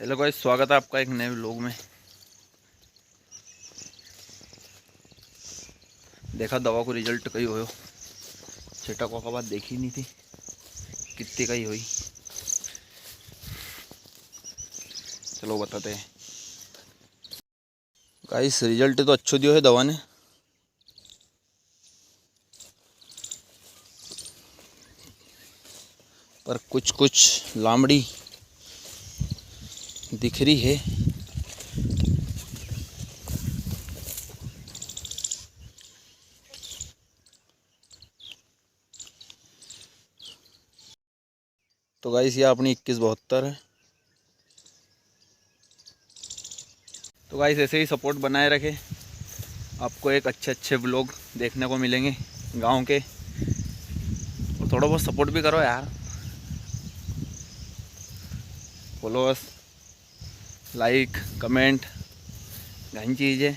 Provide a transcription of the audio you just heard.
Hello guys, स्वागत है आपका एक नए व्लॉग में। देखा दवा को रिजल्ट कही हो छेटा का बात देखी नहीं थी कितनी कही हुई। चलो बताते हैं गाइस, रिजल्ट तो अच्छो दियो है दवा ने। पर कुछ कुछ लामड़ी दिख रही है। तो गाइस ये अपनी 2172 है। तो गाइस ऐसे ही सपोर्ट बनाए रखे, आपको एक अच्छे व्लॉग देखने को मिलेंगे गांव के। और थोड़ा बहुत सपोर्ट भी करो यार, फॉलोअर्स, लाइक, कमेंट, घनी चीज़ है।